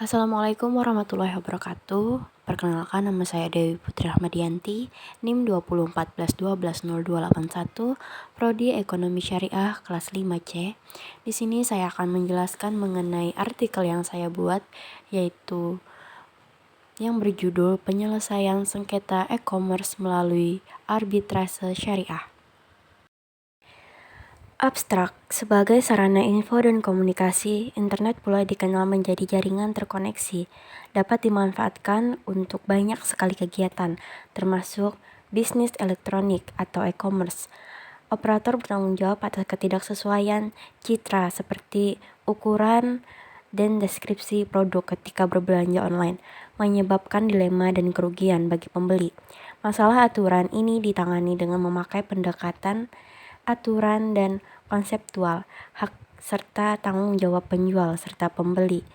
Assalamualaikum warahmatullahi wabarakatuh. Perkenalkan, nama saya Dewi Putri Ahmadianti, NIM 2014120281, Prodi Ekonomi Syariah kelas 5C. Di sini saya akan menjelaskan mengenai artikel yang saya buat, yaitu yang berjudul Penyelesaian Sengketa E-commerce melalui Arbitrase Syariah. Abstrak. Sebagai sarana info dan komunikasi, internet pula dikenal menjadi jaringan terkoneksi. Dapat dimanfaatkan untuk banyak sekali kegiatan, termasuk bisnis elektronik atau e-commerce. Operator bertanggung jawab atas ketidaksesuaian citra seperti ukuran dan deskripsi produk ketika berbelanja online, menyebabkan dilema dan kerugian bagi pembeli. Masalah aturan ini ditangani dengan memakai pendekatan aturan dan konseptual, hak serta tanggung jawab penjual serta pembeli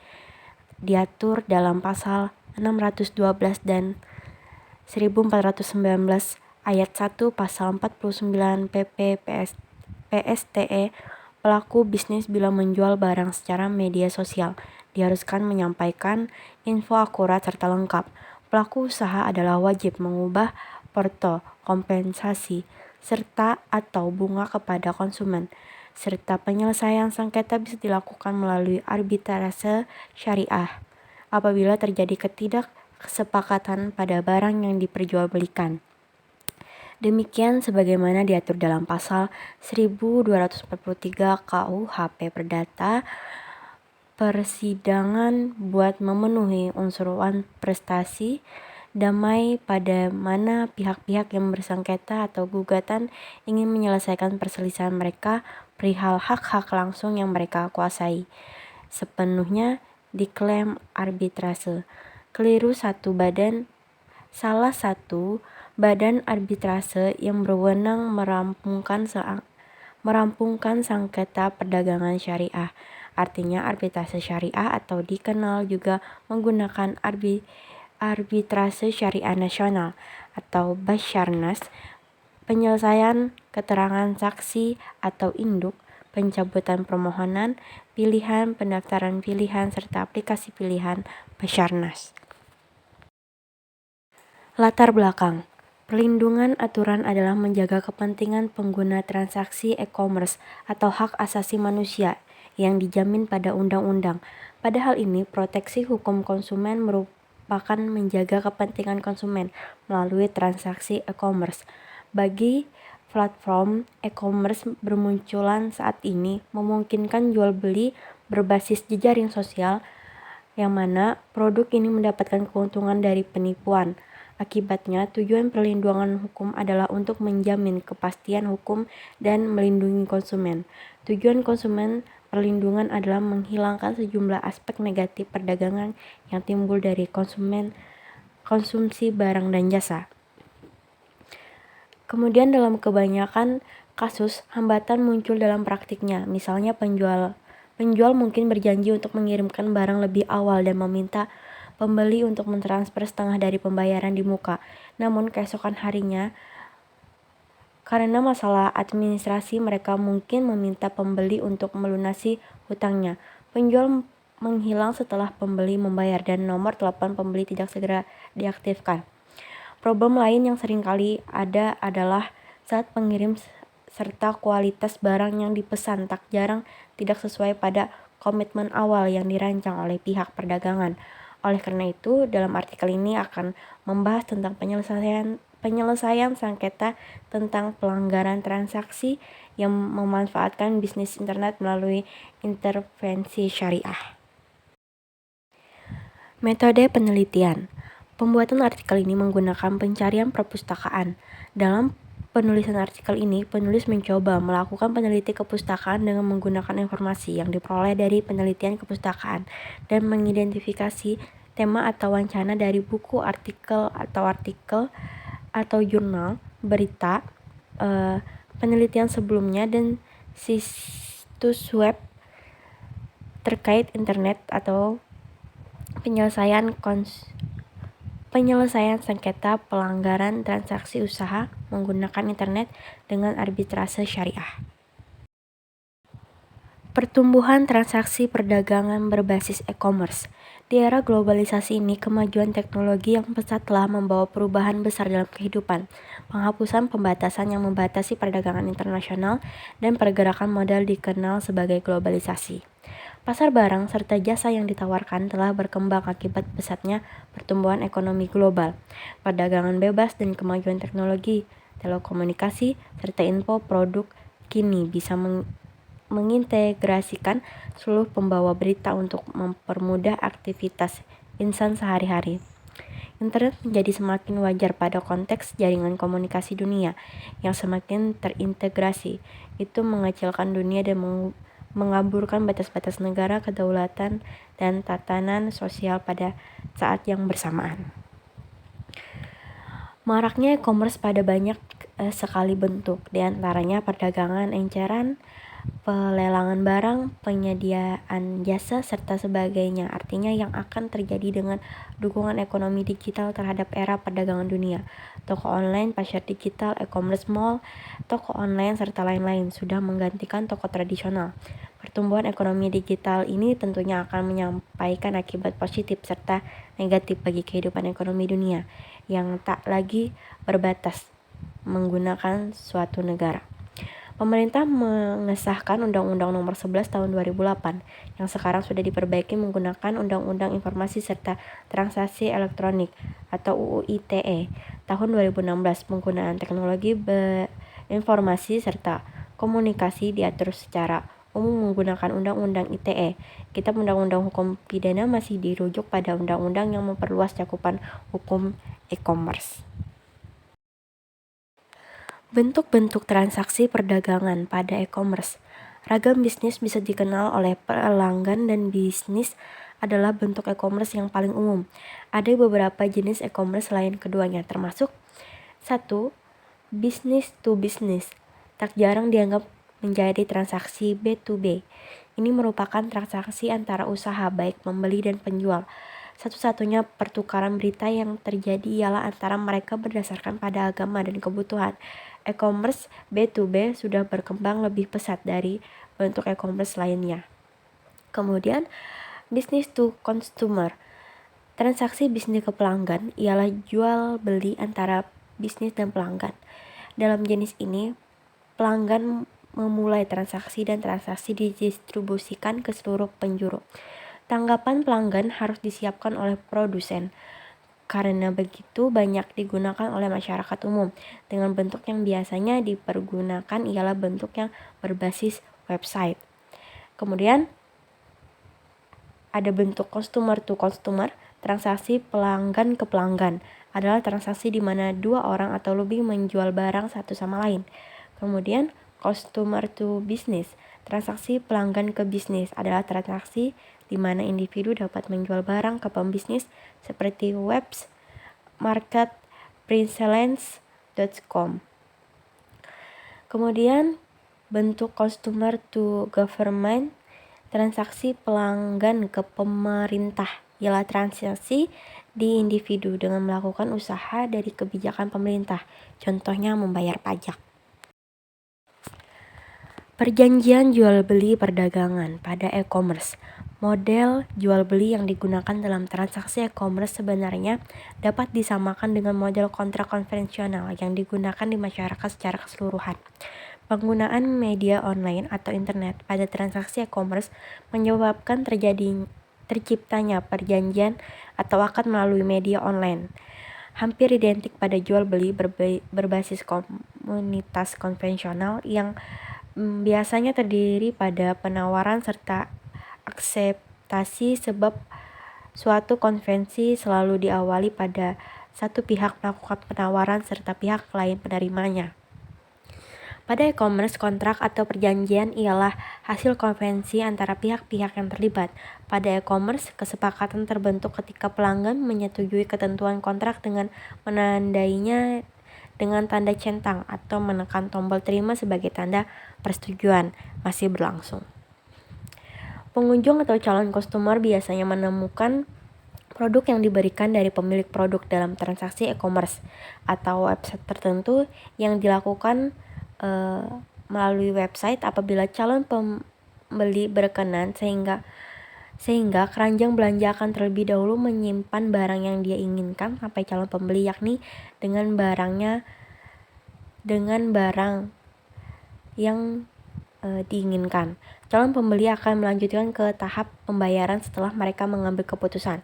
diatur dalam pasal 612 dan 1419 ayat 1 pasal 49 PP PSTE. Pelaku bisnis bila menjual barang secara media sosial diharuskan menyampaikan info akurat serta lengkap. Pelaku usaha adalah wajib mengubah porto, kompensasi, serta atau bunga kepada konsumen, serta penyelesaian sengketa bisa dilakukan melalui arbitrase syariah apabila terjadi ketidaksepakatan pada barang yang diperjualbelikan. Demikian sebagaimana diatur dalam pasal 1243 KUHP Perdata. Persidangan buat memenuhi unsur prestasi damai pada mana pihak-pihak yang bersengketa atau gugatan ingin menyelesaikan perselisihan mereka perihal hak-hak langsung yang mereka kuasai sepenuhnya diklaim arbitrase. Keliru salah satu badan arbitrase yang berwenang merampungkan sengketa perdagangan syariah. Artinya arbitrase syariah atau dikenal juga menggunakan arbitrase syariah nasional atau Basyarnas, penyelesaian keterangan saksi atau induk, pencabutan permohonan, pilihan, pendaftaran pilihan, serta aplikasi pilihan Basyarnas. Latar belakang. Perlindungan aturan adalah menjaga kepentingan pengguna transaksi e-commerce atau hak asasi manusia yang dijamin pada undang-undang. Pada hal ini, proteksi hukum konsumen merupakan menjaga kepentingan konsumen melalui transaksi e-commerce. Bagi platform e-commerce bermunculan saat ini memungkinkan jual beli berbasis jejaring sosial yang mana produk ini mendapatkan keuntungan dari penipuan. Akibatnya, tujuan perlindungan hukum adalah untuk menjamin kepastian hukum dan melindungi konsumen. Tujuan konsumen perlindungan adalah menghilangkan sejumlah aspek negatif perdagangan yang timbul dari konsumsi barang dan jasa. Kemudian dalam kebanyakan kasus, hambatan muncul dalam praktiknya. Misalnya penjual mungkin berjanji untuk mengirimkan barang lebih awal dan meminta pembeli untuk mentransfer setengah dari pembayaran di muka. Namun keesokan harinya, karena masalah administrasi, mereka mungkin meminta pembeli untuk melunasi hutangnya. Penjual menghilang setelah pembeli membayar dan nomor telepon pembeli tidak segera diaktifkan. Problem lain yang seringkali ada adalah saat pengirim serta kualitas barang yang dipesan tak jarang tidak sesuai pada komitmen awal yang dirancang oleh pihak perdagangan. Oleh karena itu, dalam artikel ini akan membahas tentang penyelesaian sengketa tentang pelanggaran transaksi yang memanfaatkan bisnis internet melalui intervensi syariah. Metode penelitian. Pembuatan artikel ini menggunakan pencarian perpustakaan. Dalam penulisan artikel ini, penulis mencoba melakukan peneliti kepustakaan dengan menggunakan informasi yang diperoleh dari penelitian kepustakaan dan mengidentifikasi tema atau wacana dari buku, artikel atau jurnal, berita, penelitian sebelumnya, dan situs web terkait internet atau penyelesaian penyelesaian sengketa pelanggaran transaksi usaha menggunakan internet dengan arbitrase syariah. Pertumbuhan transaksi perdagangan berbasis e-commerce. Di era globalisasi ini, kemajuan teknologi yang pesat telah membawa perubahan besar dalam kehidupan. Penghapusan pembatasan yang membatasi perdagangan internasional dan pergerakan modal dikenal sebagai globalisasi. Pasar barang serta jasa yang ditawarkan telah berkembang akibat pesatnya pertumbuhan ekonomi global. Perdagangan bebas dan kemajuan teknologi, telekomunikasi, serta info produk kini bisa mengintegrasikan seluruh pembawa berita untuk mempermudah aktivitas insan sehari-hari. Internet menjadi semakin wajar pada konteks jaringan komunikasi dunia yang semakin terintegrasi. Itu mengecilkan dunia dan mengaburkan batas-batas negara, kedaulatan, dan tatanan sosial pada saat yang bersamaan. Maraknya e-commerce pada banyak sekali bentuk, di antaranya perdagangan enceran, pelelangan barang, penyediaan jasa, serta sebagainya. Artinya yang akan terjadi dengan dukungan ekonomi digital terhadap era perdagangan dunia. Toko online, pasar digital, e-commerce mall, toko online, serta lain-lain sudah menggantikan toko tradisional. Pertumbuhan ekonomi digital ini tentunya akan menyampaikan akibat positif serta negatif bagi kehidupan ekonomi dunia yang tak lagi berbatas menggunakan suatu negara. Pemerintah mengesahkan Undang-Undang Nomor 11 Tahun 2008 yang sekarang sudah diperbaiki menggunakan Undang-Undang Informasi serta Transaksi Elektronik atau UU ITE tahun 2016. Penggunaan teknologi informasi serta komunikasi diatur secara umum menggunakan Undang-Undang ITE. Kitab Undang-Undang Hukum Pidana masih dirujuk pada undang-undang yang memperluas cakupan hukum e-commerce. Bentuk-bentuk transaksi perdagangan pada e-commerce. Ragam bisnis bisa dikenal oleh pelanggan dan bisnis adalah bentuk e-commerce yang paling umum. Ada beberapa jenis e-commerce selain keduanya, termasuk 1. Business to business. Tak jarang dianggap menjadi transaksi B2B. Ini merupakan transaksi antara usaha baik pembeli dan penjual. Satu-satunya pertukaran berita yang terjadi ialah antara mereka berdasarkan pada agama dan kebutuhan. E-commerce B2B sudah berkembang lebih pesat dari bentuk e-commerce lainnya. Kemudian, business to consumer. Transaksi bisnis ke pelanggan ialah jual beli antara bisnis dan pelanggan. Dalam jenis ini, pelanggan memulai transaksi dan transaksi didistribusikan ke seluruh penjuru. Tanggapan pelanggan harus disiapkan oleh produsen. Karena begitu banyak digunakan oleh masyarakat umum. Dengan bentuk yang biasanya dipergunakan ialah bentuk yang berbasis website. Kemudian ada bentuk customer to customer. Transaksi pelanggan ke pelanggan adalah transaksi di mana dua orang atau lebih menjual barang satu sama lain. Kemudian customer to business. Transaksi pelanggan ke bisnis adalah transaksi di mana individu dapat menjual barang ke pembisnis seperti webs, market, printselance.com. Kemudian bentuk customer to government. Transaksi pelanggan ke pemerintah ialah transaksi di individu dengan melakukan usaha dari kebijakan pemerintah, contohnya membayar pajak. Perjanjian jual beli perdagangan pada e-commerce. Model jual beli yang digunakan dalam transaksi e-commerce sebenarnya dapat disamakan dengan model kontrak konvensional yang digunakan di masyarakat secara keseluruhan. Penggunaan media online atau internet pada transaksi e-commerce menyebabkan terciptanya perjanjian atau akad melalui media online. Hampir identik pada jual beli berbasis komunitas konvensional yang biasanya terdiri pada penawaran serta akseptasi, sebab suatu konvensi selalu diawali pada satu pihak melakukan penawaran serta pihak lain penerimanya. Pada e-commerce, kontrak atau perjanjian ialah hasil konvensi antara pihak-pihak yang terlibat. Pada e-commerce, kesepakatan terbentuk ketika pelanggan menyetujui ketentuan kontrak dengan menandainya dengan tanda centang atau menekan tombol terima sebagai tanda persetujuan masih berlangsung. Pengunjung atau calon customer biasanya menemukan produk yang diberikan dari pemilik produk dalam transaksi e-commerce atau website tertentu yang dilakukan melalui website apabila calon pembeli berkenan sehingga keranjang belanja akan terlebih dahulu menyimpan barang yang dia inginkan sampai calon pembeli, yakni dengan barang yang diinginkan. Calon pembeli akan melanjutkan ke tahap pembayaran setelah mereka mengambil keputusan.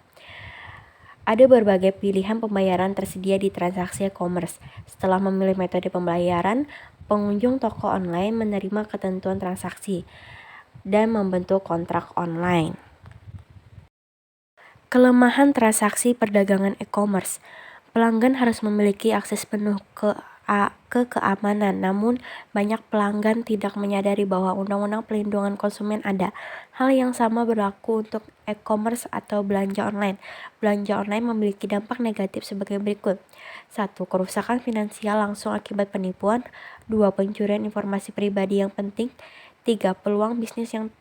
Ada berbagai pilihan pembayaran tersedia di transaksi e-commerce. Setelah memilih metode pembayaran, pengunjung toko online menerima ketentuan transaksi dan membentuk kontrak online. Kelemahan transaksi perdagangan e-commerce. Pelanggan harus memiliki akses penuh ke keamanan, namun banyak pelanggan tidak menyadari bahwa Undang-Undang Perlindungan Konsumen ada. Hal yang sama berlaku untuk e-commerce atau belanja online. Belanja online memiliki dampak negatif sebagai berikut. 1. Kerusakan finansial langsung akibat penipuan. 2. Pencurian informasi pribadi yang penting. 3. Peluang bisnis yang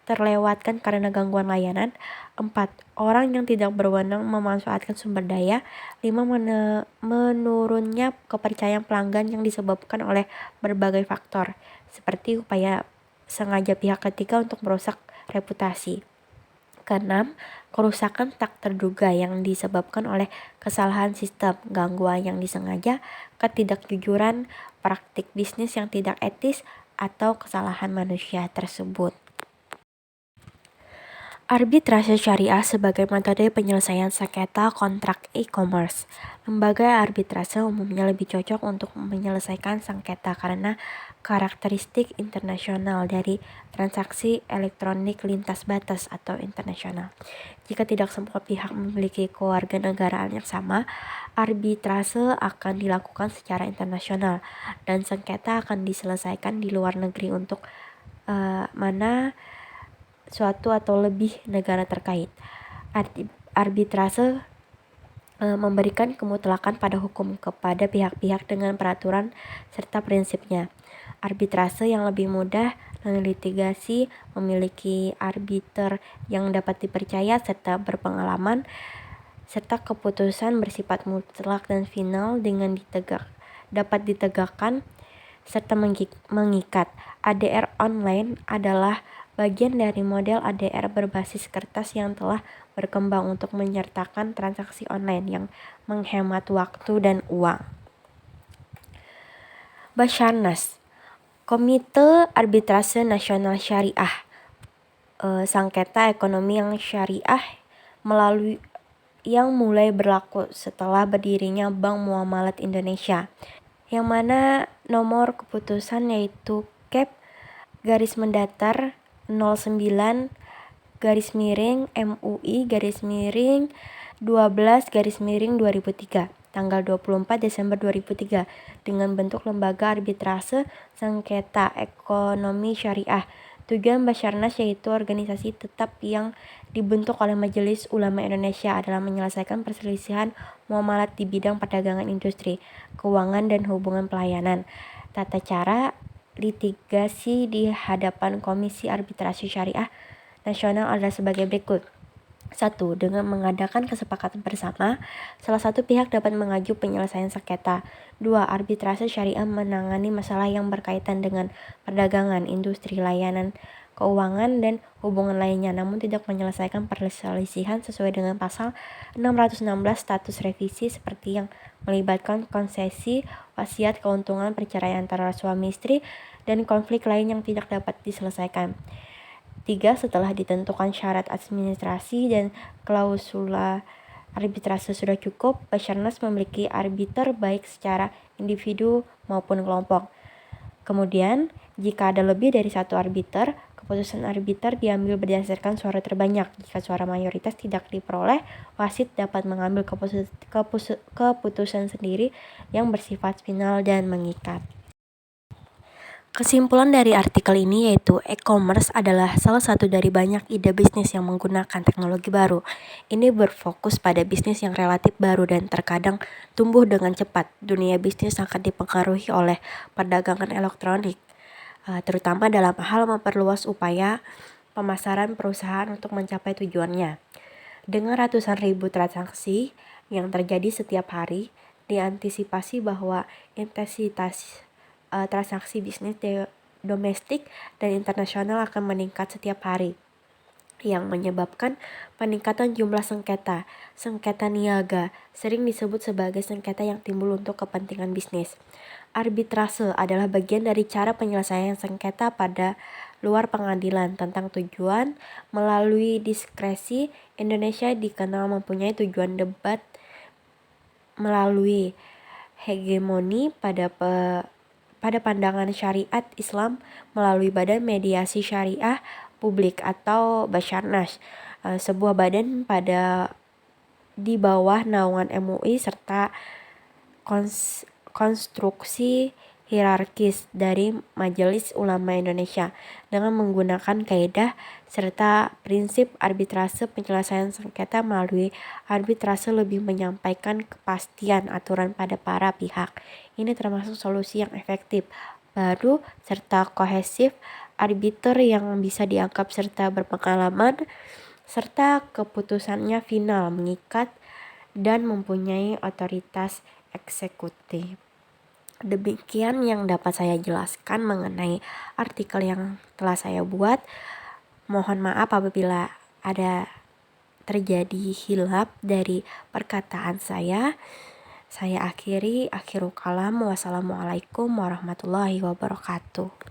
terlewatkan karena gangguan layanan. 4. Orang yang tidak berwenang memanfaatkan sumber daya. 5. Menurunnya kepercayaan pelanggan yang disebabkan oleh berbagai faktor, seperti upaya sengaja pihak ketiga untuk merusak reputasi. Keenam, kerusakan tak terduga yang disebabkan oleh kesalahan sistem, gangguan yang disengaja, ketidakjujuran, praktik bisnis yang tidak etis, atau kesalahan manusia tersebut. Arbitrase syariah sebagai metode penyelesaian sengketa kontrak e-commerce. Lembaga arbitrase umumnya lebih cocok untuk menyelesaikan sengketa karena karakteristik internasional dari transaksi elektronik lintas batas atau internasional. Jika tidak semua pihak memiliki kewarganegaraan yang sama, arbitrase akan dilakukan secara internasional dan sengketa akan diselesaikan di luar negeri untuk mana suatu atau lebih negara terkait. Arbitrase memberikan kemutlakan pada hukum kepada pihak-pihak dengan peraturan serta prinsipnya. Arbitrase yang lebih mudah dan litigasi memiliki arbiter yang dapat dipercaya serta berpengalaman, serta keputusan bersifat mutlak dan final dengan dapat ditegakkan serta mengikat. ADR online adalah bagian dari model ADR berbasis kertas yang telah berkembang untuk menyertakan transaksi online yang menghemat waktu dan uang. Basarnas, Komite Arbitrase Nasional Syariah, sengketa ekonomi yang syariah yang mulai berlaku setelah berdirinya Bank Muamalat Indonesia, yang mana nomor keputusan yaitu Cap _09 MUI _12 tanggal 24 Desember 2003 dengan bentuk lembaga arbitrase sengketa ekonomi syariah. Tujuan Basarnas yaitu organisasi tetap yang dibentuk oleh Majelis Ulama Indonesia adalah menyelesaikan perselisihan muamalat di bidang perdagangan, industri, keuangan, dan hubungan pelayanan. Tata cara litigasi di hadapan Komisi Arbitrase Syariah Nasional adalah sebagai berikut. 1. Dengan mengadakan kesepakatan bersama, salah satu pihak dapat mengajukan penyelesaian sengketa. 2. Arbitrase syariah menangani masalah yang berkaitan dengan perdagangan, industri, layanan, keuangan, dan hubungan lainnya, namun tidak menyelesaikan perselisihan sesuai dengan pasal 616 status revisi seperti yang melibatkan konsesi, wasiat, keuntungan, perceraian antara suami istri, dan konflik lain yang tidak dapat diselesaikan. 3. Setelah ditentukan syarat administrasi dan klausula arbitrase sudah cukup, Basarnas memiliki arbiter baik secara individu maupun kelompok. Kemudian, jika ada lebih dari satu arbiter, keputusan arbiter diambil berdasarkan suara terbanyak. Jika suara mayoritas tidak diperoleh, wasit dapat mengambil keputusan sendiri yang bersifat final dan mengikat. Kesimpulan dari artikel ini yaitu e-commerce adalah salah satu dari banyak ide bisnis yang menggunakan teknologi baru. Ini berfokus pada bisnis yang relatif baru dan terkadang tumbuh dengan cepat. Dunia bisnis sangat dipengaruhi oleh perdagangan elektronik, terutama dalam hal memperluas upaya pemasaran perusahaan untuk mencapai tujuannya. Dengan ratusan ribu transaksi yang terjadi setiap hari, diantisipasi bahwa intensitas transaksi bisnis domestik dan internasional akan meningkat setiap hari, yang menyebabkan peningkatan jumlah sengketa. Sengketa niaga sering disebut sebagai sengketa yang timbul untuk kepentingan bisnis. Arbitrase adalah bagian dari cara penyelesaian sengketa pada luar pengadilan tentang tujuan. Melalui diskresi, Indonesia dikenal mempunyai tujuan debat melalui hegemoni pada pandangan syariat Islam melalui Badan Mediasi Syariah Publik atau Basarnas, sebuah badan di bawah naungan MUI serta konstruksi hierarkis dari Majelis Ulama Indonesia dengan menggunakan kaidah serta prinsip arbitrase. Penyelesaian sengketa melalui arbitrase lebih menyampaikan kepastian aturan pada para pihak. Ini termasuk solusi yang efektif, baru, serta kohesif. Arbiter yang bisa dianggap serta berpengalaman, serta keputusannya final, mengikat, dan mempunyai otoritas eksekutif. Demikian yang dapat saya jelaskan mengenai artikel yang telah saya buat. Mohon maaf apabila ada terjadi hilaf dari perkataan saya. Saya akhiri, akhirul kalam. Wassalamualaikum warahmatullahi wabarakatuh.